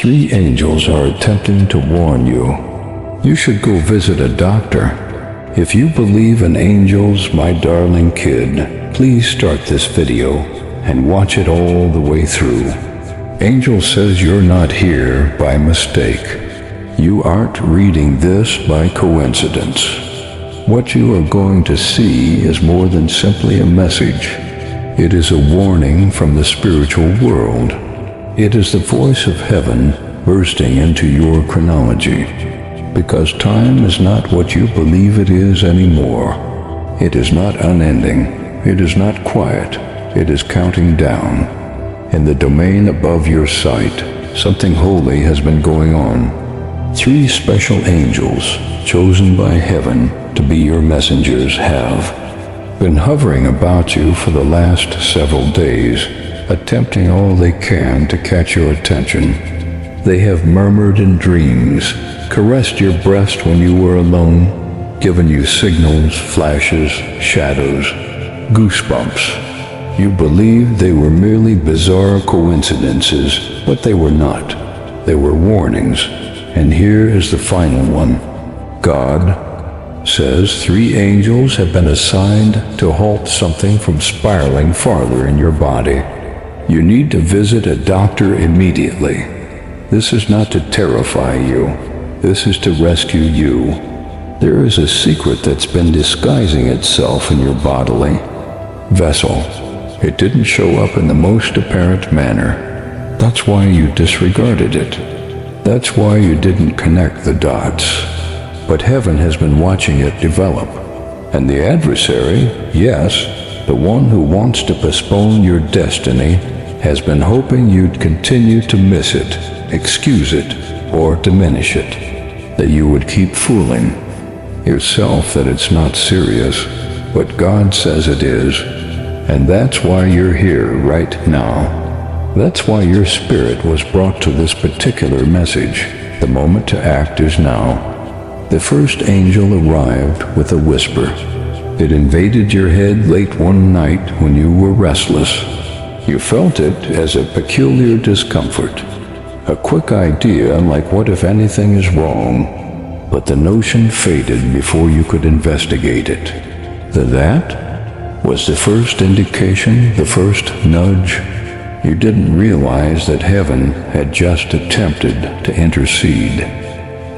Three angels are attempting to warn you. You should go visit a doctor. If you believe in angels, my darling kid, please start this video and watch it all the way through. Angel says you're not here by mistake. You aren't reading this by coincidence. What you are going to see is more than simply a message. It is a warning from the spiritual world. It is the voice of heaven bursting into your chronology. Because time is not what you believe it is anymore. It is not unending. It is not quiet. It is counting down. In the domain above your sight, something holy has been going on. Three special angels, chosen by heaven to be your messengers, have been hovering about you for the last several days, attempting all they can to catch your attention. They have murmured in dreams, caressed your breast when you were alone, given you signals, flashes, shadows, goosebumps. You believed they were merely bizarre coincidences, but they were not. They were warnings. And here is the final one. God says three angels have been assigned to halt something from spiraling farther in your body. You need to visit a doctor immediately. This is not to terrify you. This is to rescue you. There is a secret that's been disguising itself in your bodily vessel. It didn't show up in the most apparent manner. That's why you disregarded it. That's why you didn't connect the dots. But heaven has been watching it develop. And the adversary, yes, the one who wants to postpone your destiny, has been hoping you'd continue to miss it, excuse it, or diminish it. That you would keep fooling yourself that it's not serious, but God says it is. And that's why you're here right now. That's why your spirit was brought to this particular message. The moment to act is now. The first angel arrived with a whisper. It invaded your head late one night when you were restless. You felt it as a peculiar discomfort. A quick idea like what if anything is wrong, but the notion faded before you could investigate it. That was the first indication, the first nudge. You didn't realize that heaven had just attempted to intercede.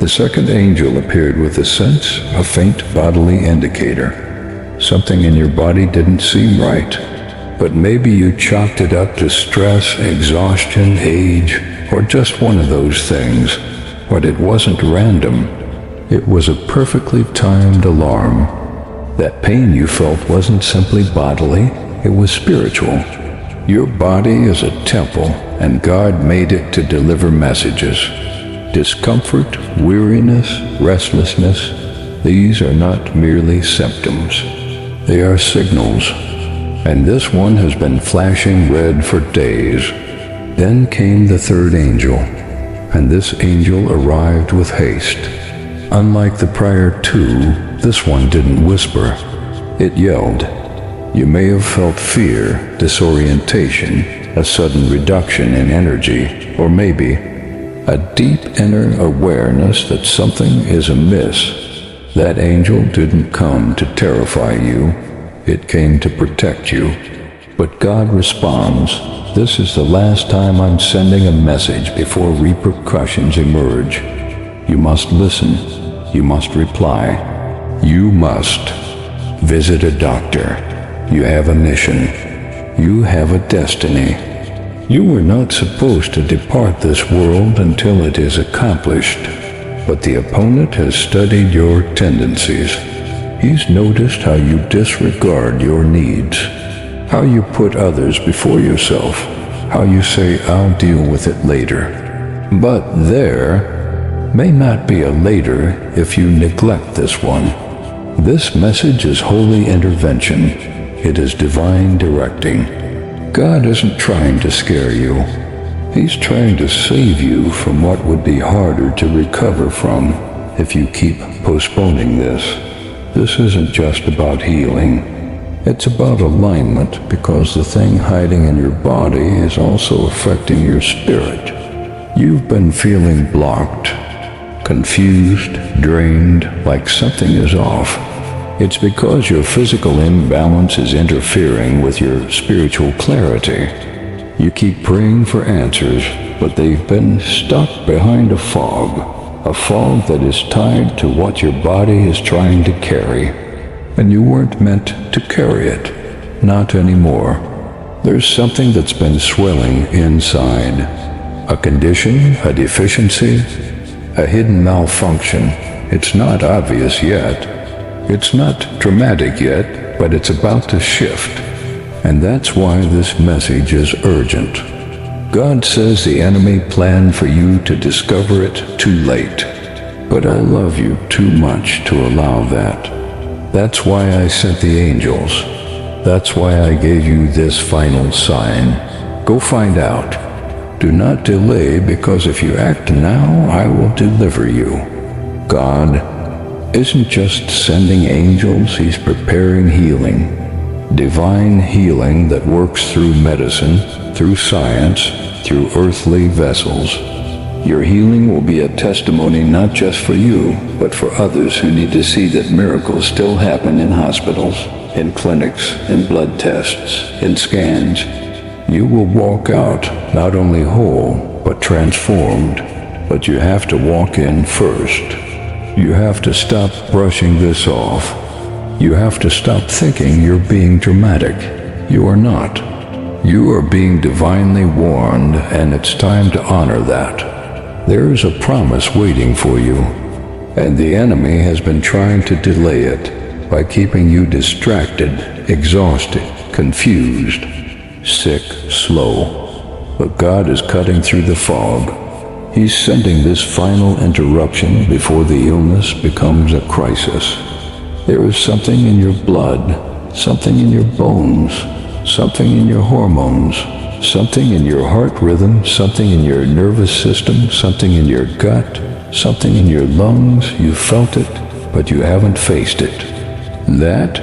The second angel appeared with a sense, a faint bodily indicator. Something in your body didn't seem right, but maybe you chalked it up to stress, exhaustion, age, or just one of those things. But it wasn't random. It was a perfectly timed alarm. That pain you felt wasn't simply bodily, it was spiritual. Your body is a temple, and God made it to deliver messages. Discomfort, weariness, restlessness, these are not merely symptoms. They are signals. And this one has been flashing red for days. Then came the third angel, and this angel arrived with haste. Unlike the prior two, this one didn't whisper. It yelled. You may have felt fear, disorientation, a sudden reduction in energy, or maybe a deep inner awareness that something is amiss. That angel didn't come to terrify you. It came to protect you. But God responds, this is the last time I'm sending a message before repercussions emerge. You must listen. You must reply. You must visit a doctor. You have a mission. You have a destiny. You were not supposed to depart this world until it is accomplished. But the opponent has studied your tendencies. He's noticed how you disregard your needs, how you put others before yourself, how you say, I'll deal with it later. But there may not be a later if you neglect this one. This message is holy intervention. It is divine directing. God isn't trying to scare you. He's trying to save you from what would be harder to recover from if you keep postponing this. This isn't just about healing. It's about alignment, because the thing hiding in your body is also affecting your spirit. You've been feeling blocked, confused, drained, like something is off. It's because your physical imbalance is interfering with your spiritual clarity. You keep praying for answers, but they've been stuck behind a fog that is tied to what your body is trying to carry. And you weren't meant to carry it. Not anymore. There's something that's been swelling inside. A condition, a deficiency, a hidden malfunction. It's not obvious yet. It's not dramatic yet, but it's about to shift. And that's why this message is urgent. God says the enemy planned for you to discover it too late. But I love you too much to allow that. That's why I sent the angels. That's why I gave you this final sign. Go find out. Do not delay, because if you act now, I will deliver you. God isn't just sending angels, He's preparing healing. Divine healing that works through medicine, through science, through earthly vessels. Your healing will be a testimony not just for you, but for others who need to see that miracles still happen in hospitals, in clinics, in blood tests, in scans. You will walk out not only whole, but transformed. But you have to walk in first. You have to stop brushing this off. You have to stop thinking you're being dramatic. You are not. You are being divinely warned, and it's time to honor that. There is a promise waiting for you, and the enemy has been trying to delay it by keeping you distracted, exhausted, confused, sick, slow. But God is cutting through the fog. He's sending this final interruption before the illness becomes a crisis. There is something in your blood, something in your bones, something in your hormones, something in your heart rhythm, something in your nervous system, something in your gut, something in your lungs. You felt it, but you haven't faced it. That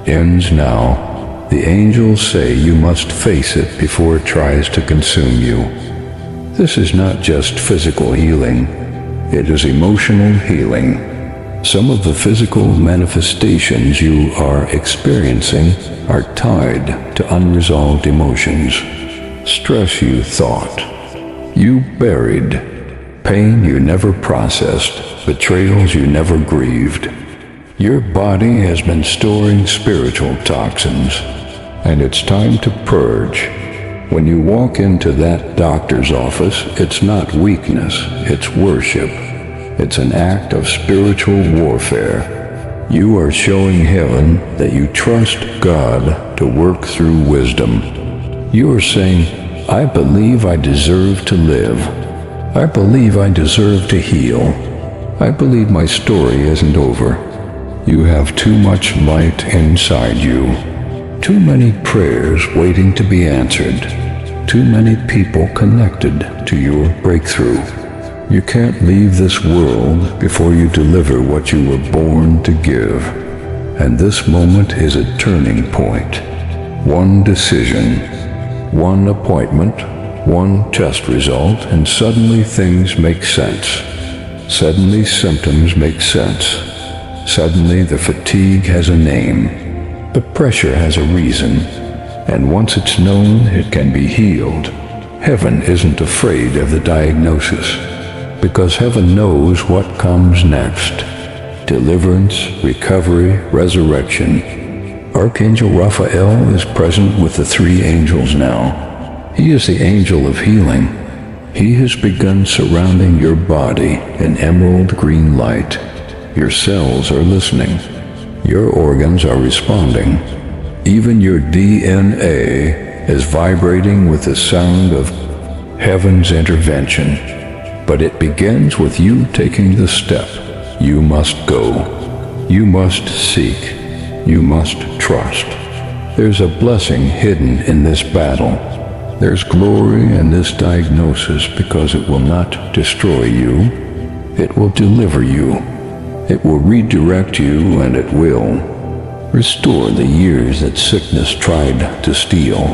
ends now. The angels say you must face it before it tries to consume you. This is not just physical healing. It is emotional healing. Some of the physical manifestations you are experiencing are tied to unresolved emotions. Stress you thought you buried, pain you never processed, betrayals you never grieved. Your body has been storing spiritual toxins, and it's time to purge. When you walk into that doctor's office, it's not weakness, it's worship. It's an act of spiritual warfare. You are showing heaven that you trust God to work through wisdom. You are saying, I believe I deserve to live. I believe I deserve to heal. I believe my story isn't over. You have too much light inside you. Too many prayers waiting to be answered. Too many people connected to your breakthrough. You can't leave this world before you deliver what you were born to give. And this moment is a turning point. One decision, one appointment, one test result, and suddenly things make sense. Suddenly symptoms make sense. Suddenly the fatigue has a name. The pressure has a reason. And once it's known, it can be healed. Heaven isn't afraid of the diagnosis, because heaven knows what comes next. Deliverance, recovery, resurrection. Archangel Raphael is present with the three angels now. He is the angel of healing. He has begun surrounding your body in emerald green light. Your cells are listening. Your organs are responding. Even your DNA is vibrating with the sound of heaven's intervention. But it begins with you taking the step. You must go. You must seek. You must trust. There's a blessing hidden in this battle. There's glory in this diagnosis because it will not destroy you. It will deliver you. It will redirect you, and it will restore the years that sickness tried to steal.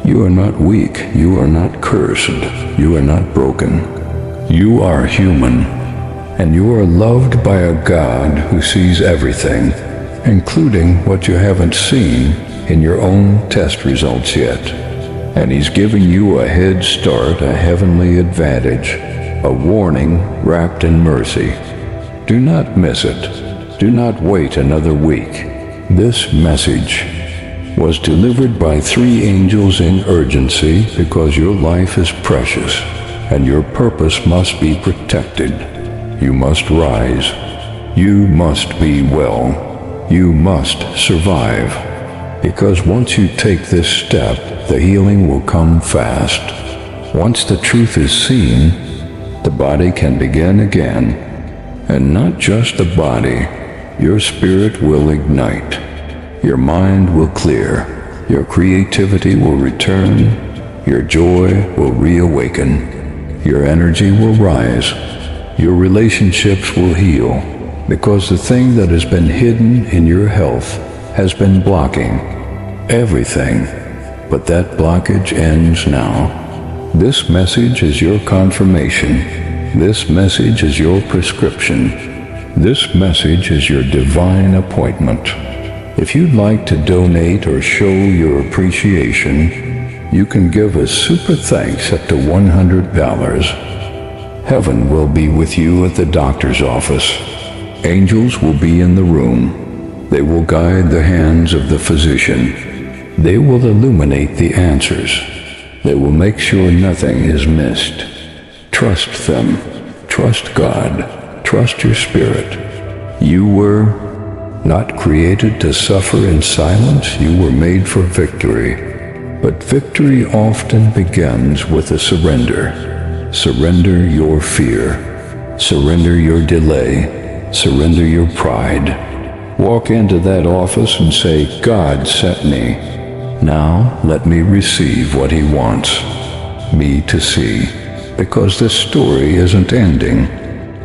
You are not weak. You are not cursed. You are not broken. You are human, and you are loved by a God who sees everything, including what you haven't seen in your own test results yet. And He's giving you a head start, a heavenly advantage, a warning wrapped in mercy. Do not miss it. Do not wait another week. This message was delivered by 3 angels in urgency because your life is precious and your purpose must be protected. You must rise. You must be well. You must survive. Because once you take this step, the healing will come fast. Once the truth is seen, the body can begin again. And not just the body, your spirit will ignite. Your mind will clear. Your creativity will return. Your joy will reawaken. Your energy will rise. Your relationships will heal. Because the thing that has been hidden in your health has been blocking everything. But that blockage ends now. This message is your confirmation. This message is your prescription. This message is your divine appointment. If you'd like to donate or show your appreciation, you can give a super thanks up to $100. Heaven will be with you at the doctor's office. Angels will be in the room. They will guide the hands of the physician. They will illuminate the answers. They will make sure nothing is missed. Trust them. Trust God. Trust your spirit. You were not created to suffer in silence. You were made for victory. But victory often begins with a surrender. Surrender your fear. Surrender your delay. Surrender your pride. Walk into that office and say, God sent me. Now let me receive what He wants me to see. Because this story isn't ending,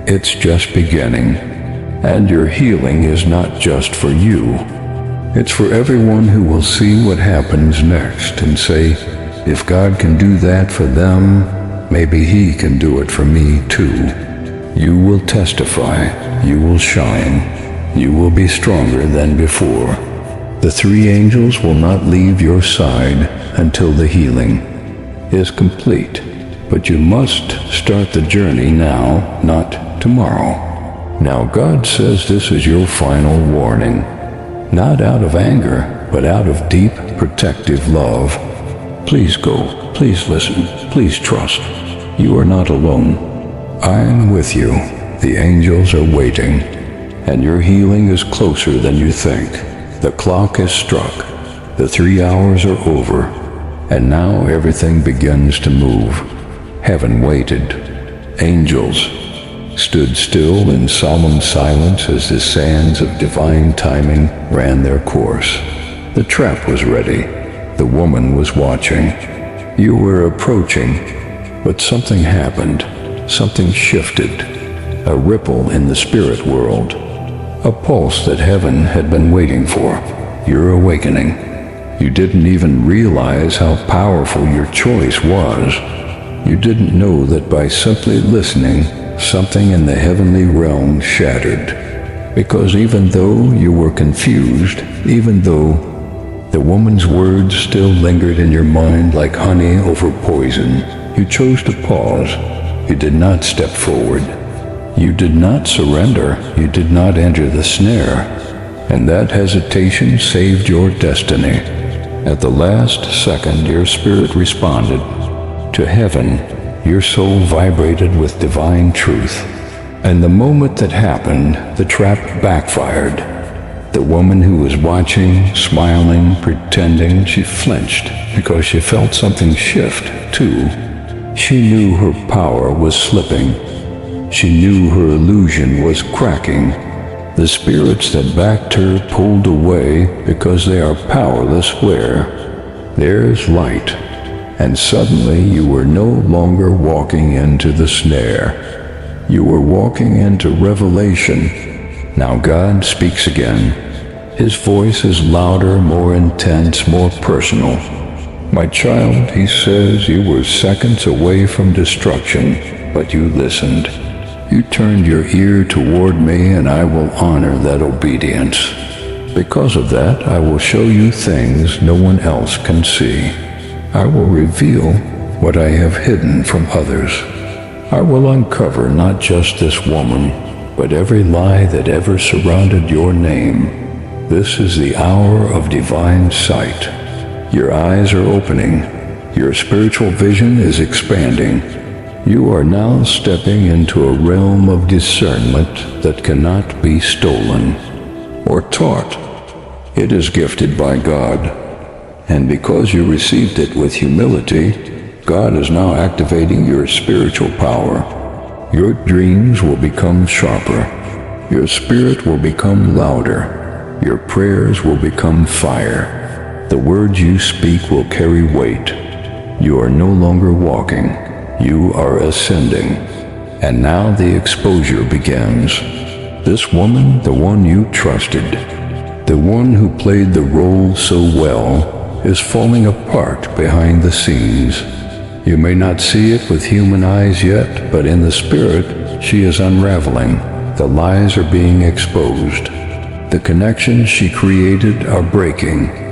it's just beginning. And your healing is not just for you. It's for everyone who will see what happens next and say, if God can do that for them, maybe He can do it for me too. You will testify. You will shine. You will be stronger than before. The 3 angels will not leave your side until the healing is complete. But you must start the journey now, not tomorrow. Now God says this is your final warning. Not out of anger, but out of deep protective love. Please go. Please listen. Please trust. You are not alone. I am with you. The angels are waiting. And your healing is closer than you think. The clock has struck. The 3 hours are over. And now everything begins to move. Heaven waited. Angels stood still in solemn silence as the sands of divine timing ran their course. The trap was ready. The woman was watching. You were approaching, but something happened. Something shifted. A ripple in the spirit world. A pulse that heaven had been waiting for. Your awakening. You didn't even realize how powerful your choice was. You didn't know that by simply listening, something in the heavenly realm shattered. Because even though you were confused, even though the woman's words still lingered in your mind like honey over poison, you chose to pause. You did not step forward. You did not surrender. You did not enter the snare. And that hesitation saved your destiny. At the last second, your spirit responded. To heaven, your soul vibrated with divine truth. And the moment that happened, the trap backfired. The woman who was watching, smiling, pretending, she flinched because she felt something shift, too. She knew her power was slipping. She knew her illusion was cracking. The spirits that backed her pulled away because they are powerless where there's light. And suddenly you were no longer walking into the snare. You were walking into revelation. Now God speaks again. His voice is louder, more intense, more personal. My child, he says, you were seconds away from destruction, but you listened. You turned your ear toward me, and I will honor that obedience. Because of that, I will show you things no one else can see. I will reveal what I have hidden from others. I will uncover not just this woman, but every lie that ever surrounded your name. This is the hour of divine sight. Your eyes are opening. Your spiritual vision is expanding. You are now stepping into a realm of discernment that cannot be stolen or taught. It is gifted by God. And because you received it with humility, God is now activating your spiritual power. Your dreams will become sharper. Your spirit will become louder. Your prayers will become fire. The words you speak will carry weight. You are no longer walking. You are ascending. And now the exposure begins. This woman, the one you trusted, the one who played the role so well, is falling apart behind the scenes. You may not see it with human eyes yet, but in the spirit, she is unraveling. The lies are being exposed. The connections she created are breaking.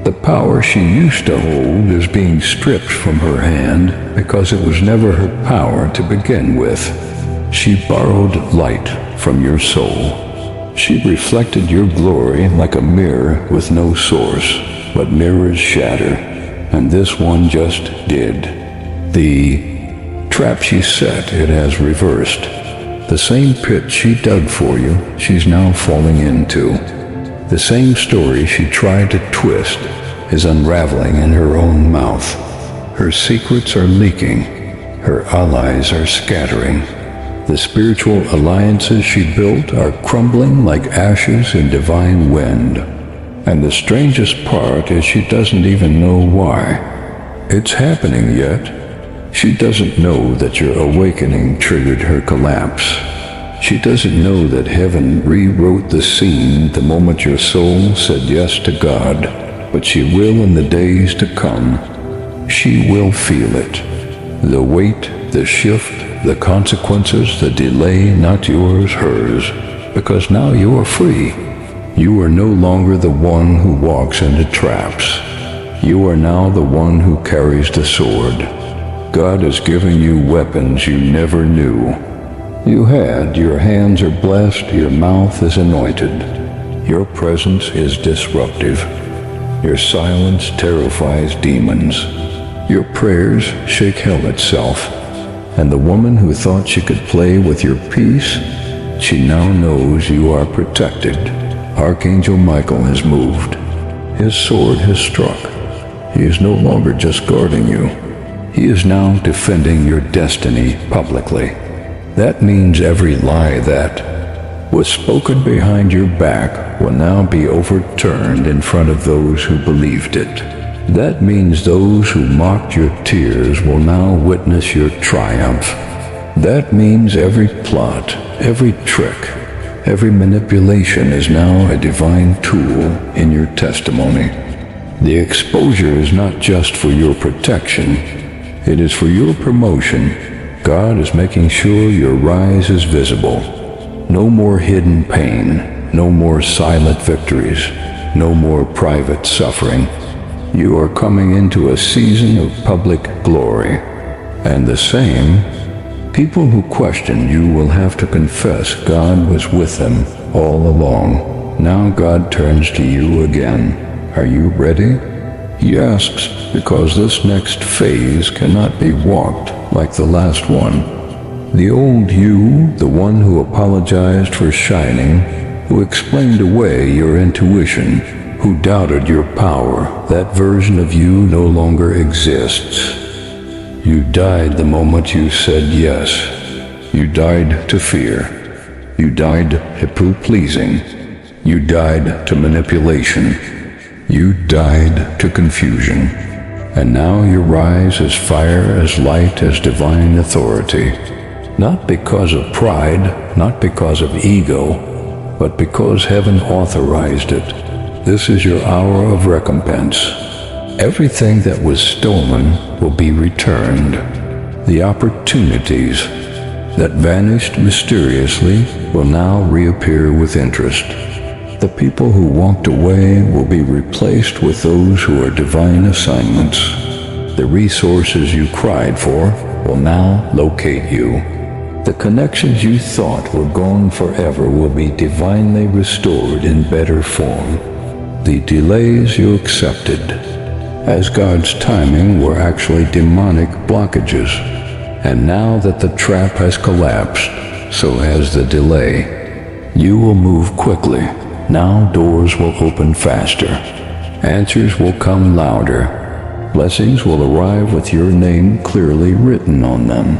The power she used to hold is being stripped from her hand because it was never her power to begin with. She borrowed light from your soul. She reflected your glory like a mirror with no source, but mirrors shatter, and this one just did. The trap she set, it has reversed. The same pit she dug for you, she's now falling into. The same story she tried to twist is unraveling in her own mouth. Her secrets are leaking. Her allies are scattering. The spiritual alliances she built are crumbling like ashes in divine wind. And the strangest part is she doesn't even know why. It's happening yet. She doesn't know that your awakening triggered her collapse. She doesn't know that heaven rewrote the scene the moment your soul said yes to God, but she will in the days to come. She will feel it. The weight, the shift, the consequences, the delay, not yours, hers, because now you are free. You are no longer the one who walks into traps. You are now the one who carries the sword. God is giving you weapons you never knew. You had, your hands are blessed, your mouth is anointed. Your presence is disruptive. Your silence terrifies demons. Your prayers shake hell itself. And the woman who thought she could play with your peace, she now knows you are protected. Archangel Michael has moved. His sword has struck. He is no longer just guarding you. He is now defending your destiny publicly. That means every lie that was spoken behind your back will now be overturned in front of those who believed it. That means those who mocked your tears will now witness your triumph. That means every plot, every trick, every manipulation is now a divine tool in your testimony. The exposure is not just for your protection. It is for your promotion. God is making sure your rise is visible. No more hidden pain, no more silent victories, no more private suffering. You are coming into a season of public glory. And the same, people who question you will have to confess God was with them all along. Now God turns to you again. Are you ready? He asks, because this next phase cannot be walked like the last one. The old you, the one who apologized for shining, who explained away your intuition, who doubted your power, that version of you no longer exists. You died the moment you said yes. You died to fear. You died to people-pleasing. You died to manipulation. You died to confusion, and now you rise as fire, as light, as divine authority. Not because of pride, not because of ego, but because heaven authorized it. This is your hour of recompense. everything that was stolen will be returned. The opportunities that vanished mysteriously will now reappear with interest. The people who walked away will be replaced with those who are divine assignments. The resources you cried for will now locate you. The connections you thought were gone forever will be divinely restored in better form. The delays you accepted as God's timing were actually demonic blockages. And now that the trap has collapsed, so has the delay. You will move quickly. Now doors will open faster. Answers will come louder. Blessings will arrive with your name clearly written on them.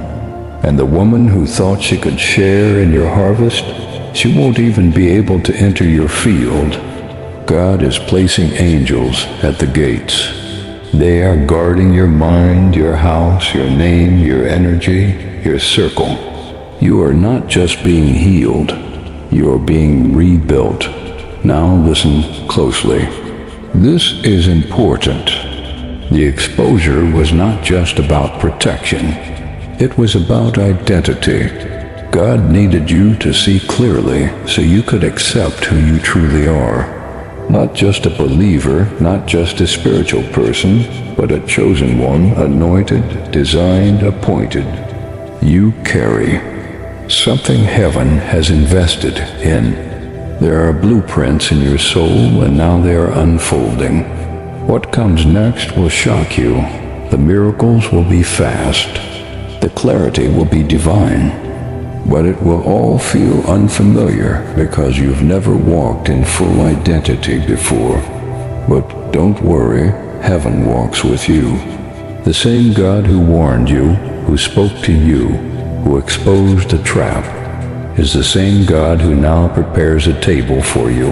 And the woman who thought she could share in your harvest, she won't even be able to enter your field. God is placing angels at the gates. They are guarding your mind, your house, your name, your energy, your circle. You are not just being healed, you are being rebuilt. Now listen closely. This is important. The exposure was not just about protection. It was about identity. God needed you to see clearly so you could accept who you truly are. Not just a believer, not just a spiritual person, but a chosen one, anointed, designed, appointed. You carry something heaven has invested in. There are blueprints in your soul, and now they are unfolding. What comes next will shock you. The miracles will be fast. The clarity will be divine, but it will all feel unfamiliar because you've never walked in full identity before. But don't worry, heaven walks with you. The same God who warned you, who spoke to you, who exposed the trap, is the same God who now prepares a table for you.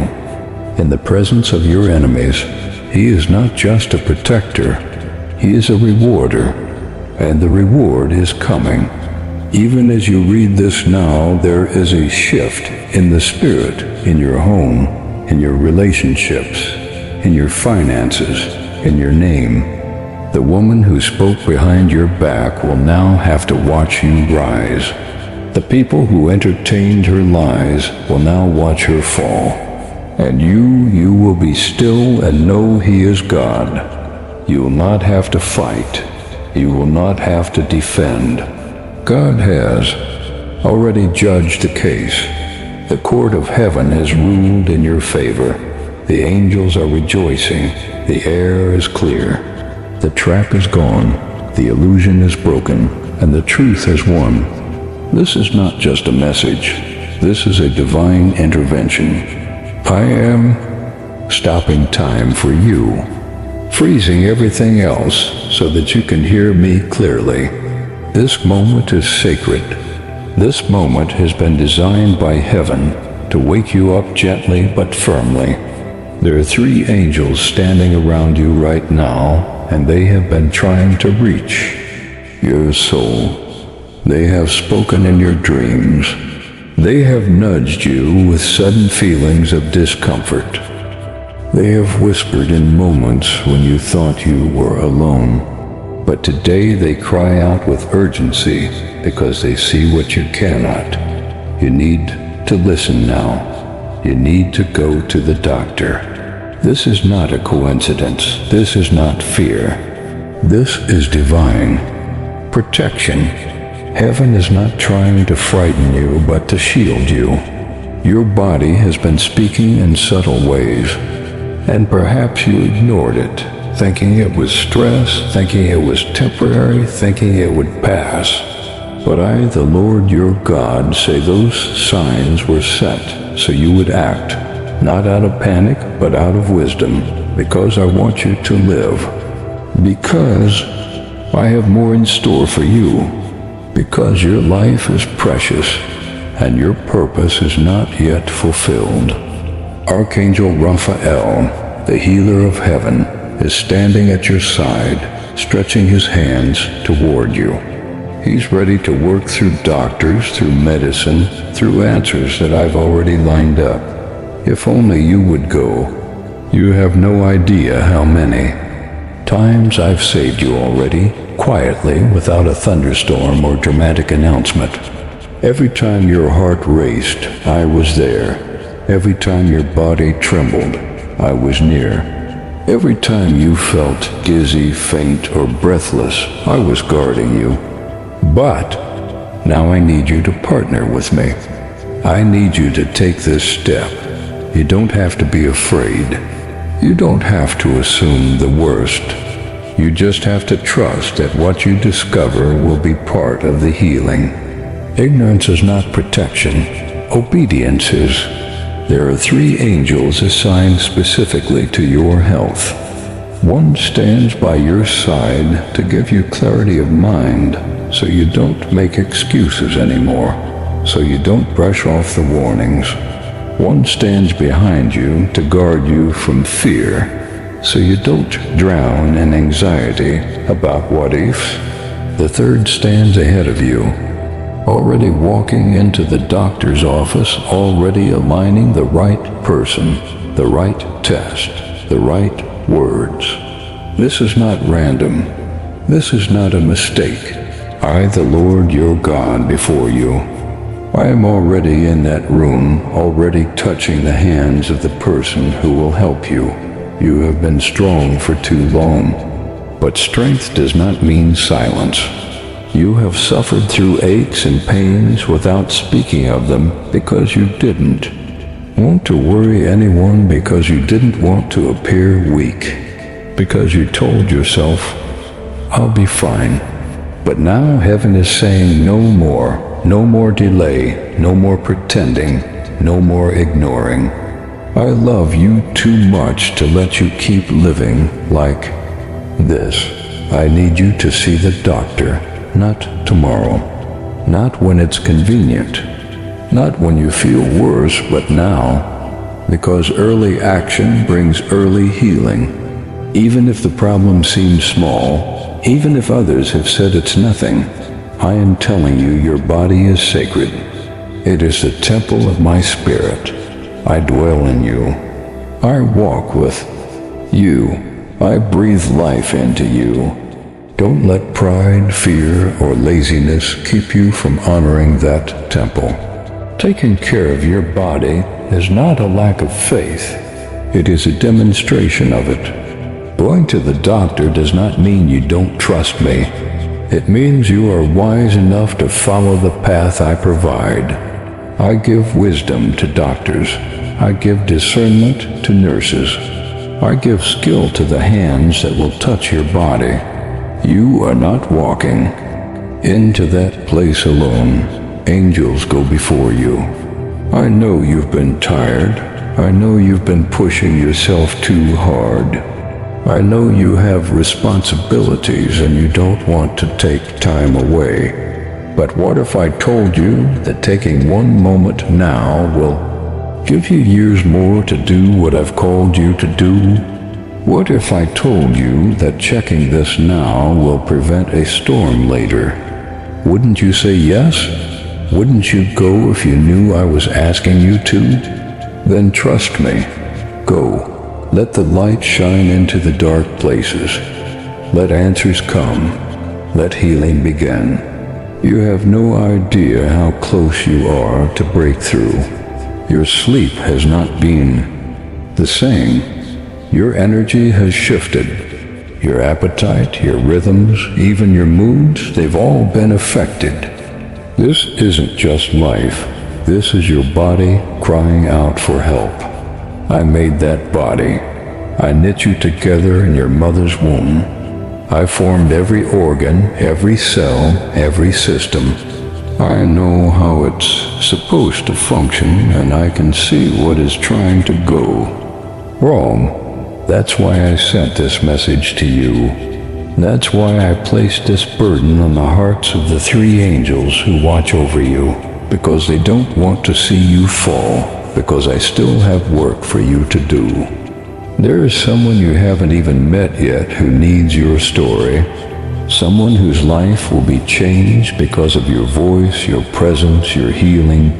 In the presence of your enemies, He is not just a protector, He is a rewarder. And the reward is coming. Even as you read this now, there is a shift in the spirit, in your home, in your relationships, in your finances, in your name. The woman who spoke behind your back will now have to watch you rise. The people who entertained her lies will now watch her fall. And you will be still and know He is God. You will not have to fight. You will not have to defend. God has already judged the case. The court of heaven has ruled in your favor. The angels are rejoicing. The air is clear. The trap is gone. The illusion is broken. And the truth has won. This is not just a message. This is a divine intervention. I am stopping time for you, freezing everything else so that you can hear me clearly. This moment is sacred. This moment has been designed by heaven to wake you up gently but firmly. There are 3 angels standing around you right now, and they have been trying to reach your soul. They have spoken in your dreams. They have nudged you with sudden feelings of discomfort. They have whispered in moments when you thought you were alone. But today they cry out with urgency because they see what you cannot. You need to listen now. You need to go to the doctor. This is not a coincidence. This is not fear. This is divine protection. Heaven is not trying to frighten you, but to shield you. Your body has been speaking in subtle ways, and perhaps you ignored it, thinking it was stress, thinking it was temporary, thinking it would pass. But I, the Lord your God, say those signs were set so you would act, not out of panic, but out of wisdom, because I want you to live. Because I have more in store for you. Because your life is precious and your purpose is not yet fulfilled. Archangel Raphael, the healer of heaven, is standing at your side, stretching his hands toward you. He's ready to work through doctors, through medicine, through answers that I've already lined up. If only you would go. You have no idea how many. Times I've saved you already, quietly, without a thunderstorm or dramatic announcement. Every time your heart raced, I was there. Every time your body trembled, I was near. Every time you felt dizzy, faint, or breathless, I was guarding you. But now I need you to partner with me. I need you to take this step. You don't have to be afraid. You don't have to assume the worst. You just have to trust that what you discover will be part of the healing. Ignorance is not protection. Obedience is. There are 3 angels assigned specifically to your health. One stands by your side to give you clarity of mind, so you don't make excuses anymore, so you don't brush off the warnings. One stands behind you to guard you from fear, so you don't drown in anxiety about what ifs. The third stands ahead of you, already walking into the doctor's office, already aligning the right person, the right test, the right words. This is not random. This is not a mistake. I, the Lord your God, before you. I am already in that room, already touching the hands of the person who will help you. You have been strong for too long. But strength does not mean silence. You have suffered through aches and pains without speaking of them because you didn't want to worry anyone, because you didn't want to appear weak, because you told yourself, I'll be fine. But now heaven is saying no more delay, no more pretending, no more ignoring. I love you too much to let you keep living like this. I need you to see the doctor. Not tomorrow, not when it's convenient, not when you feel worse, but now, because early action brings early healing. Even if the problem seems small, even if others have said it's nothing, I am telling you your body is sacred. It is the temple of my spirit. I dwell in you. I walk with you. I breathe life into you. Don't let pride, fear, or laziness keep you from honoring that temple. Taking care of your body is not a lack of faith. It is a demonstration of it. Going to the doctor does not mean you don't trust me. It means you are wise enough to follow the path I provide. I give wisdom to doctors. I give discernment to nurses. I give skill to the hands that will touch your body. You are not walking into that place alone. Angels go before you. I know you've been tired. I know you've been pushing yourself too hard. I know you have responsibilities and you don't want to take time away. But what if I told you that taking one moment now will give you years more to do what I've called you to do? What if I told you that checking this now will prevent a storm later? Wouldn't you say yes? Wouldn't you go if you knew I was asking you to? Then trust me. Go. Let the light shine into the dark places. Let answers come. Let healing begin. You have no idea how close you are to breakthrough. Your sleep has not been the same. Your energy has shifted. Your appetite, your rhythms, even your moods, they've all been affected. This isn't just life. This is your body crying out for help. I made that body. I knit you together in your mother's womb. I formed every organ, every cell, every system. I know how it's supposed to function, and I can see what is trying to go wrong. That's why I sent this message to you. That's why I placed this burden on the hearts of the 3 angels who watch over you, because they don't want to see you fall, because I still have work for you to do. There is someone you haven't even met yet who needs your story, someone whose life will be changed because of your voice, your presence, your healing.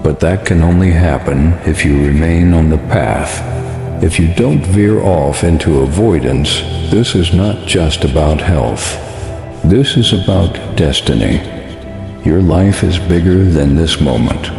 But that can only happen if you remain on the path. If you don't veer off into avoidance, this is not just about health. This is about destiny. Your life is bigger than this moment.